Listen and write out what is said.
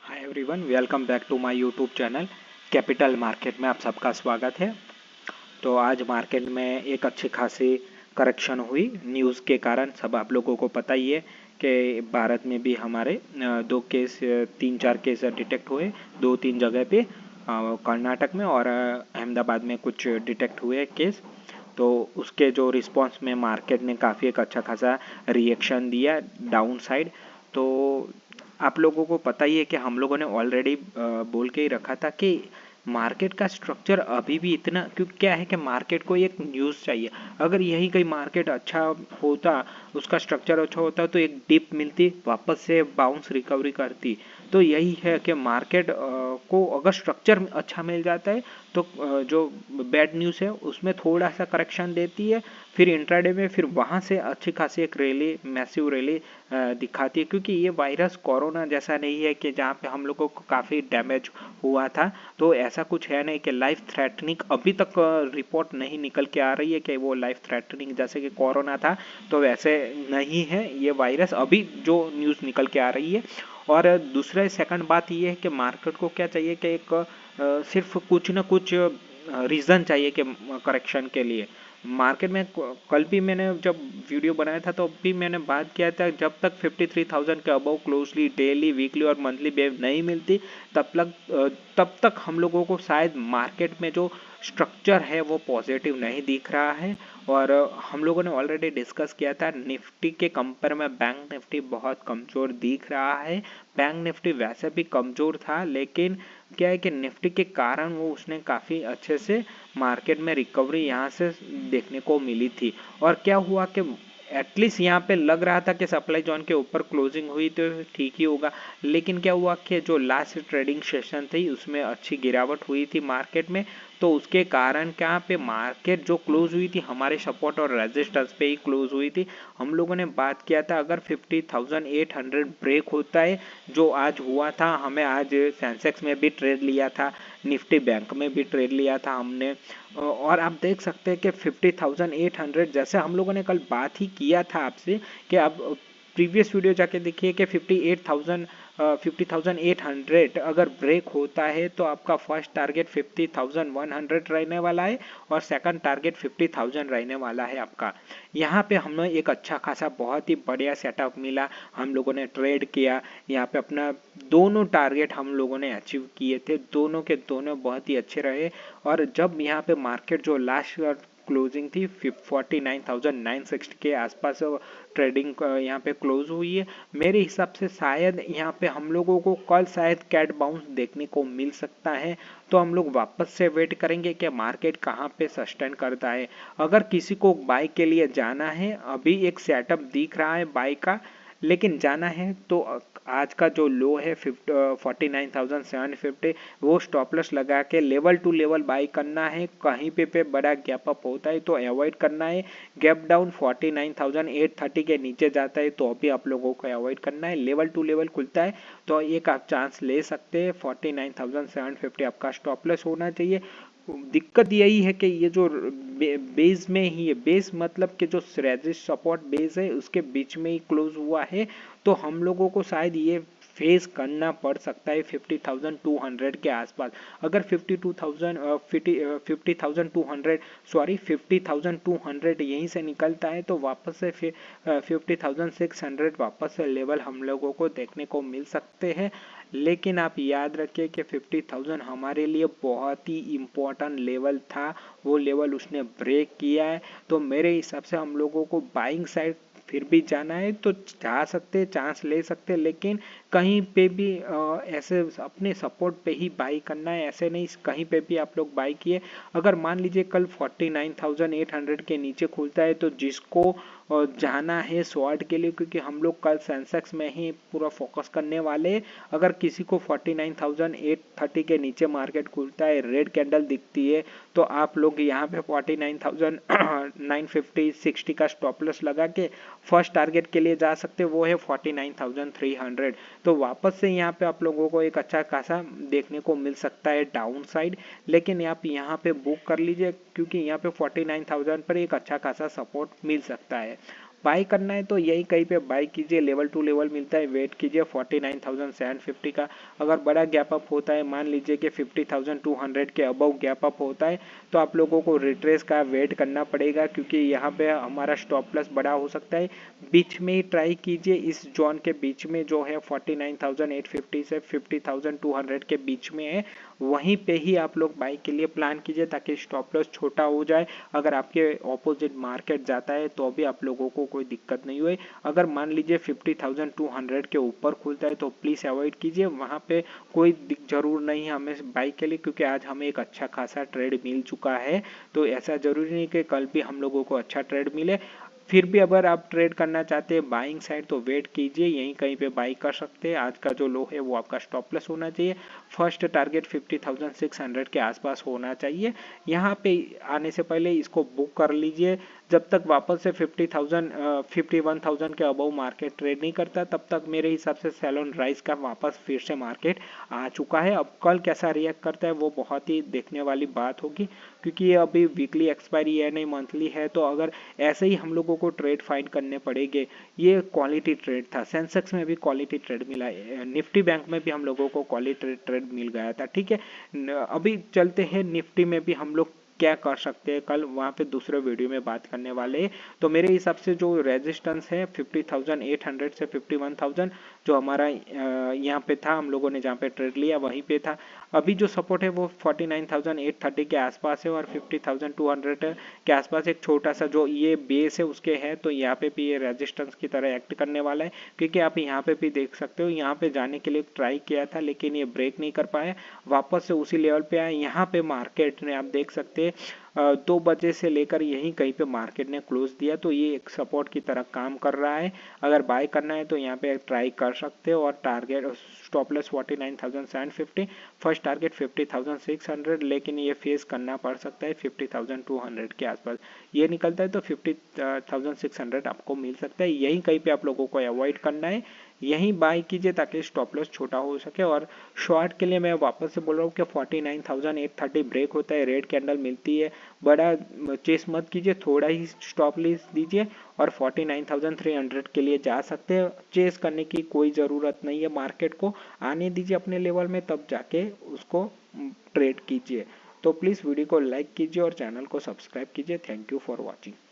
Hi everyone, welcome back to my YouTube channel Capital Market में आप सबका स्वागत है। तो आज मार्केट में एक अच्छी खासी करेक्शन हुई न्यूज़ के कारण। सब आप लोगों को पता ही है कि भारत में भी हमारे दो केस 3-4 केस डिटेक्ट हुए, 2-3 जगह पे, कर्नाटक में और अहमदाबाद में कुछ डिटेक्ट हुए केस। तो उसके जो रिस्पॉन्स में मार्केट ने काफ़ी एक अच्छा खासा रिएक्शन दिया डाउन साइड। तो आप लोगों को पता ही है कि हम लोगों ने ऑलरेडी बोल के ही रखा था कि मार्केट का स्ट्रक्चर अभी भी इतना, क्योंकि क्या है कि मार्केट को एक न्यूज़ चाहिए। अगर यही कहीं मार्केट अच्छा होता, उसका स्ट्रक्चर अच्छा होता, तो एक डिप मिलती, वापस से बाउंस रिकवरी करती। तो यही है कि मार्केट को अगर स्ट्रक्चर अच्छा मिल जाता है तो जो बैड न्यूज़ है उसमें थोड़ा सा करेक्शन देती है, फिर इंट्राडे में फिर वहाँ से अच्छी खासी एक रैली, मैसिव रैली दिखाती है। क्योंकि ये वायरस कोरोना जैसा नहीं है कि जहाँ पे हम लोगों को काफ़ी डैमेज हुआ था। तो ऐसा कुछ है नहीं कि लाइफ थ्रेटनिंग अभी तक रिपोर्ट नहीं निकल के आ रही है कि वो लाइफ थ्रेटनिंग जैसे कि कोरोना था, तो वैसे नहीं है ये वायरस अभी जो न्यूज़ निकल के आ रही है। और दूसरा सेकंड बात ये है कि मार्केट को क्या चाहिए कि एक सिर्फ कुछ ना कुछ रीज़न चाहिए कि करेक्शन के लिए। मार्केट में कल भी मैंने जब वीडियो बनाया था तो भी मैंने बात किया था, जब तक 53,000 के अबव क्लोजली डेली, वीकली और मंथली वेव नहीं मिलती तब तक हम लोगों को शायद मार्केट में जो स्ट्रक्चर है वो पॉजिटिव नहीं दिख रहा है। और हम लोगों ने ऑलरेडी डिस्कस किया था, निफ्टी के कंपेयर में बैंक निफ्टी बहुत कमज़ोर दिख रहा है। बैंक निफ्टी वैसे भी कमज़ोर था, लेकिन क्या है कि निफ्टी के कारण वो उसने काफ़ी अच्छे से मार्केट में रिकवरी यहाँ से देखने को मिली थी। और क्या हुआ कि एटलीस्ट यहाँ पे लग रहा था कि सप्लाई जोन के ऊपर क्लोजिंग हुई तो ठीक ही होगा, लेकिन क्या हुआ कि जो लास्ट ट्रेडिंग सेशन थी उसमें अच्छी गिरावट हुई थी मार्केट में। तो उसके कारण क्या पे मार्केट जो क्लोज हुई थी हमारे सपोर्ट और रेजिस्टेंस पे ही क्लोज हुई थी। हम लोगों ने बात किया था अगर 50,800 ब्रेक होता है, जो आज हुआ था, हमें आज सेंसेक्स में भी ट्रेड लिया था, निफ्टी बैंक में भी ट्रेड लिया था हमने। और आप देख सकते हैं कि 50,800 जैसे हम लोगों ने कल बात ही किया था आपसे कि आप प्रीवियस वीडियो जाके देखिए कि 50,800 अगर ब्रेक होता है तो आपका फर्स्ट टारगेट 50,100 रहने वाला है और सेकंड टारगेट 50,000 रहने वाला है आपका। यहाँ पे हमें एक अच्छा खासा बहुत ही बढ़िया सेटअप मिला, हम लोगों ने ट्रेड किया, यहाँ पे अपना दोनों टारगेट हम लोगों ने अचीव किए थे, दोनों के दोनों बहुत ही अच्छे रहे। और जब यहाँ पे मार्केट जो लास्ट क्लोजिंग थी 49,960 के आसपास ट्रेडिंग यहाँ पे क्लोज हुई है, मेरे हिसाब से शायद यहाँ पे हम लोगों को कल शायद कैट बाउंस देखने को मिल सकता है। तो हम लोग वापस से वेट करेंगे कि मार्केट कहाँ पे सस्टेन करता है। अगर किसी को बाय के लिए जाना है, अभी एक सेटअप दिख रहा है बाय का, लेकिन जाना है तो आज का जो लो है 49,750, वो स्टॉप लॉस लगा के लेवल टू लेवल बाई करना है। कहीं पे बड़ा गैप अप होता है तो अवॉइड करना है। गैप डाउन 49,830 के नीचे जाता है तो अभी आप लोगों को अवॉइड करना है। लेवल टू लेवल खुलता है तो एक आप चांस ले सकते हैं। 49,750 आपका स्टॉप लॉस होना चाहिए। दिक्कत यही है कि ये जो बेस में ही है, बेस मतलब कि जो रेजिस्ट सपोर्ट बेस है उसके बीच में ही क्लोज हुआ है, तो हम लोगों को शायद ये फेस करना पड़ सकता है 50,200 के आसपास। अगर 50,200 सॉरी 50,200 यहीं से निकलता है तो वापस से 50,600 वापस से लेवल हम लोगों को देखने को मिल सकते हैं। लेकिन आप याद रखिए कि 50,000 हमारे लिए बहुत ही इम्पोर्टेंट लेवल था, वो लेवल उसने ब्रेक किया है। तो मेरे हिसाब से हम लोगों को बाइंग साइड फिर भी जाना है तो जा सकते, चांस ले सकते, लेकिन कहीं पे भी ऐसे अपने सपोर्ट पे ही बाई करना है, ऐसे नहीं कहीं पे भी आप लोग बाई किए। अगर मान लीजिए कल 49,800 के नीचे खुलता है तो जिसको जाना है शॉर्ट के लिए, क्योंकि हम लोग कल सेंसेक्स में ही पूरा फोकस करने वाले हैं। अगर किसी को 49,830 के नीचे मार्केट खुलता है, रेड कैंडल दिखती है, तो आप लोग यहाँ पे 49,950 60 का स्टॉप लॉस लगा के फर्स्ट टारगेट के लिए जा सकते, वो है 49,300। तो वापस से यहाँ पे आप लोगों को एक अच्छा खासा देखने को मिल सकता है डाउन साइड, लेकिन आप यहाँ पे बुक कर लीजिए क्योंकि यहाँ पे 49,000 पर एक अच्छा खासा सपोर्ट मिल सकता है। बाई करना है तो यही कहीं पे बाई कीजिए, लेवल टू लेवल मिलता है, वेट कीजिए 49,750 का। अगर बड़ा गैप अप होता है, मान लीजिए कि 50,200 के अबव गैप अप होता है, तो आप लोगों को रिट्रेस का वेट करना पड़ेगा, क्योंकि यहाँ पे हमारा स्टॉप लॉस बड़ा हो सकता है। बीच में ही ट्राई कीजिए, इस जोन के बीच में जो है 49,850 से 50,200 के बीच में है, वहीं पे ही आप लोग बाई के लिए प्लान कीजिए, ताकि स्टॉप लॉस छोटा हो जाए। अगर आपके ऑपोजिट मार्केट जाता है तो भी आप लोगों को कोई दिक्कत नहीं हुई। अगर मान लीजिए 50,200 के ऊपर खुलता है तो प्लीज़ अवॉइड कीजिए, वहाँ पे कोई जरूर नहीं है हमें बाई के लिए, क्योंकि आज हमें एक अच्छा खासा ट्रेड मिल चुका है। तो ऐसा जरूरी नहीं कि कल भी हम लोगों को अच्छा ट्रेड मिले। फिर भी अगर आप ट्रेड करना चाहते हैं बाइंग साइड तो वेट कीजिए, यहीं कहीं पे बाई कर सकते हैं। आज का जो लो है वो आपका स्टॉप लॉस होना चाहिए। फर्स्ट टारगेट 50,600 के आसपास होना चाहिए। यहाँ पे आने से पहले इसको बुक कर लीजिए। जब तक वापस से 51,000 के अबव मार्केट ट्रेड नहीं करता, तब तक मेरे हिसाब से सेल ऑन राइज का वापस फिर से मार्केट आ चुका है। अब कल कैसा रिएक्ट करता है वो बहुत ही देखने वाली बात होगी, क्योंकि ये अभी वीकली एक्सपायरी है नहीं मंथली है। तो अगर ऐसे ही हम लोगों को ट्रेड फाइंड करने पड़ेंगे, ये क्वालिटी ट्रेड था, सेंसेक्स में भी क्वालिटी ट्रेड मिला, निफ्टी बैंक में भी हम लोगों को क्वालिटी ट्रेड मिल गया था। ठीक है, अभी चलते हैं निफ्टी में भी हम लोग क्या कर सकते हैं, कल वहाँ पे दूसरे वीडियो में बात करने वाले हैं। तो मेरे हिसाब से जो रेजिस्टेंस है 50,800 से 51,000, जो हमारा यहाँ पे था, हम लोगों ने जहाँ पे ट्रेड लिया वहीं पे था। अभी जो सपोर्ट है वो 49,830 के आसपास है, और 50,200 के आसपास एक छोटा सा जो ये बेस है उसके है। तो यहाँ पे भी ये रेजिस्टेंस की तरह एक्ट करने वाला है, क्योंकि आप यहाँ पे भी देख सकते हो, यहाँ पे जाने के लिए ट्राई किया था लेकिन ये ब्रेक नहीं कर पाया, वापस से उसी लेवल पे आया। यहाँ पे मार्केट ने आप देख सकते हैं 2 बजे से लेकर यहीं कहीं पे मार्केट ने क्लोज दिया, तो ये एक सपोर्ट की तरह काम कर रहा है। अगर बाय करना है तो यहाँ पे ट्राई कर सकते हो, और target stop loss 49,750, first target 50,600, लेकिन ये फेस करना पड़ सकता है 50,200 के आसपास। ये निकलता है तो 50,600 आपको मिल सकता है, यही कहीं पे आप लोगों को अवॉइड करना है, यहीं बाय कीजिए ताकि स्टॉप लॉस छोटा हो सके। और शॉर्ट के लिए मैं वापस से बोल रहा हूँ कि 49,830 ब्रेक होता है, रेड कैंडल मिलती है, बड़ा चेस मत कीजिए, थोड़ा ही स्टॉप लॉस दीजिए, और 49,300 के लिए जा सकते हैं। चेस करने की कोई ज़रूरत नहीं है, मार्केट को आने दीजिए अपने लेवल में, तब जाके उसको ट्रेड कीजिए। तो प्लीज़ वीडियो को लाइक कीजिए और चैनल को सब्सक्राइब कीजिए। Thank you for watching.